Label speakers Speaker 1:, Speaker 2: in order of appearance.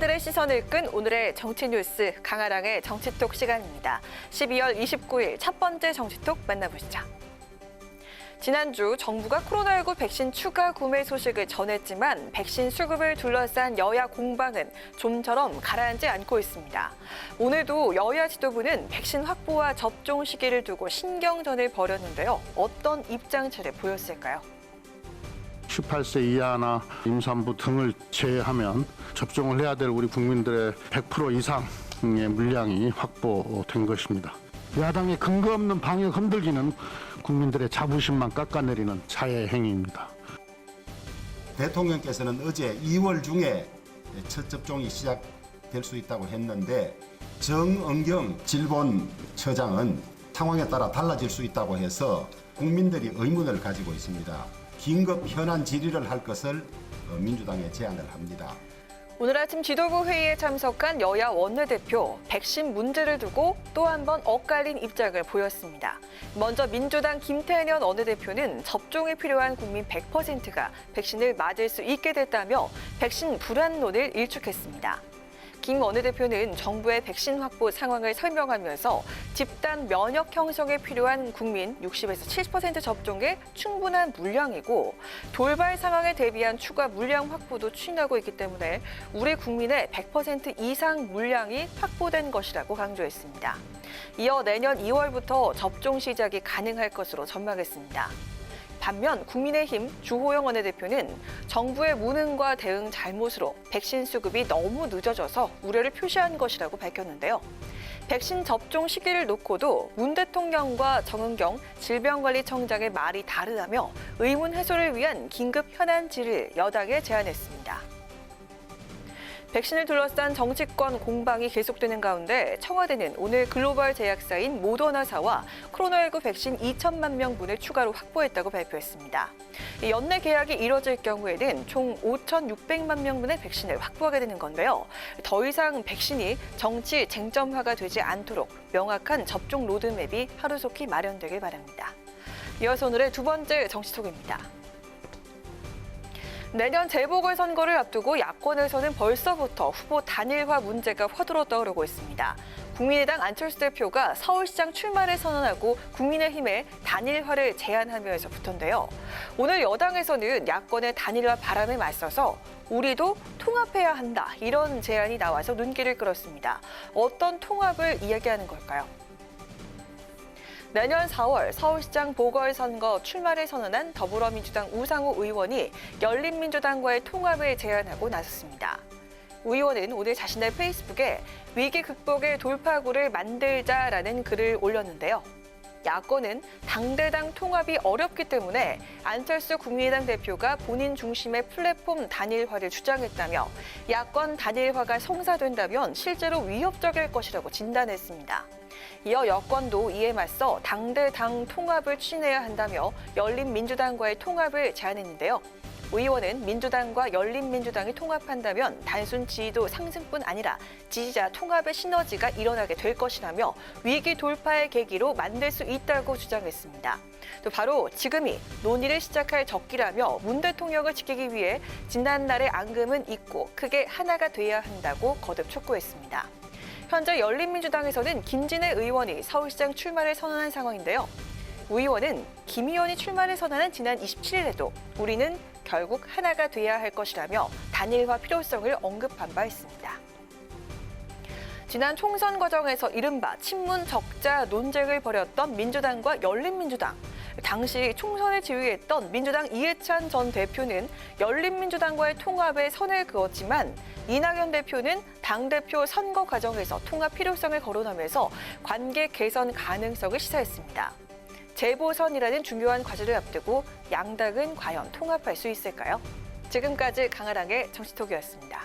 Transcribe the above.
Speaker 1: 네티즌들의 시선을 끈 오늘의 정치 뉴스 강아랑의 정치톡 시간입니다. 12월 29일 첫 번째 정치톡 만나보시죠. 지난주 정부가 코로나19 백신 추가 구매 소식을 전했지만 백신 수급을 둘러싼 여야 공방은 좀처럼 가라앉지 않고 있습니다. 오늘도 여야 지도부는 백신 확보와 접종 시기를 두고 신경전을 벌였는데요. 어떤 입장차를 보였을까요?
Speaker 2: 18세 이하나 임산부 등을 제외하면 접종을 해야 될 우리 국민들의 100% 이상의 물량이 확보된 것입니다. 야당의 근거 없는 방역 흔들기는 국민들의 자부심만 깎아내리는 자해 행위입니다.
Speaker 3: 대통령께서는 어제 2월 중에 첫 접종이 시작될 수 있다고 했는데 정은경 질본처장은 상황에 따라 달라질 수 있다고 해서 국민들이 의문을 가지고 있습니다. 긴급 현안 질의를 할 것을 민주당에 제안을 합니다.
Speaker 1: 오늘 아침 지도부 회의에 참석한 여야 원내대표, 백신 문제를 두고 또 한 번 엇갈린 입장을 보였습니다. 먼저 민주당 김태년 원내대표는 접종이 필요한 국민 100%가 백신을 맞을 수 있게 됐다며 백신 불안론을 일축했습니다. 김 원내대표는 정부의 백신 확보 상황을 설명하면서 집단 면역 형성에 필요한 국민 60에서 70% 접종에 충분한 물량이고 돌발 상황에 대비한 추가 물량 확보도 추진하고 있기 때문에 우리 국민의 100% 이상 물량이 확보된 것이라고 강조했습니다. 이어 내년 2월부터 접종 시작이 가능할 것으로 전망했습니다. 반면 국민의힘 주호영 원내대표는 정부의 무능과 대응 잘못으로 백신 수급이 너무 늦어져서 우려를 표시한 것이라고 밝혔는데요. 백신 접종 시기를 놓고도 문 대통령과 정은경 질병관리청장의 말이 다르다며 의문 해소를 위한 긴급 현안 질의를 여당에 제안했습니다. 백신을 둘러싼 정치권 공방이 계속되는 가운데 청와대는 오늘 글로벌 제약사인 모더나사와 코로나19 백신 2천만 명분을 추가로 확보했다고 발표했습니다. 연내 계약이 이뤄질 경우에는 총 5,600만 명분의 백신을 확보하게 되는 건데요. 더 이상 백신이 정치 쟁점화가 되지 않도록 명확한 접종 로드맵이 하루속히 마련되길 바랍니다. 이어서 오늘의 두 번째 정치톡입니다. 내년 재보궐선거를 앞두고 야권에서는 벌써부터 후보 단일화 문제가 화두로 떠오르고 있습니다. 국민의당 안철수 대표가 서울시장 출마를 선언하고 국민의힘에 단일화를 제안하면서부터인데요. 오늘 여당에서는 야권의 단일화 바람에 맞서서 우리도 통합해야 한다 이런 제안이 나와서 눈길을 끌었습니다. 어떤 통합을 이야기하는 걸까요? 내년 4월 서울시장 보궐선거 출마를 선언한 더불어민주당 우상호 의원이 열린민주당과의 통합을 제안하고 나섰습니다. 우 의원은 오늘 자신의 페이스북에 위기 극복의 돌파구를 만들자라는 글을 올렸는데요. 야권은 당대당 통합이 어렵기 때문에 안철수 국민의당 대표가 본인 중심의 플랫폼 단일화를 주장했다며 야권 단일화가 성사된다면 실제로 위협적일 것이라고 진단했습니다. 이어 여권도 이에 맞서 당대당 통합을 추진해야 한다며 열린민주당과의 통합을 제안했는데요. 우 의원은 민주당과 열린민주당이 통합한다면 단순 지지도 상승뿐 아니라 지지자 통합의 시너지가 일어나게 될 것이라며 위기 돌파의 계기로 만들 수 있다고 주장했습니다. 또 바로 지금이 논의를 시작할 적기라며 문 대통령을 지키기 위해 지난날의 앙금은 잊고 크게 하나가 돼야 한다고 거듭 촉구했습니다. 현재 열린민주당에서는 김진애 의원이 서울시장 출마를 선언한 상황인데요. 우 의원은 김 의원이 출마를 선언한 지난 27일에도 우리는 결국 하나가 돼야 할 것이라며 단일화 필요성을 언급한 바 있습니다. 지난 총선 과정에서 이른바 친문 적자 논쟁을 벌였던 민주당과 열린민주당. 당시 총선을 지휘했던 민주당 이해찬 전 대표는 열린민주당과의 통합에 선을 그었지만 이낙연 대표는 당대표 선거 과정에서 통합 필요성을 거론하면서 관계 개선 가능성을 시사했습니다. 재보선이라는 중요한 과제를 앞두고 양당은 과연 통합할 수 있을까요? 지금까지 강아랑의 정치톡이었습니다.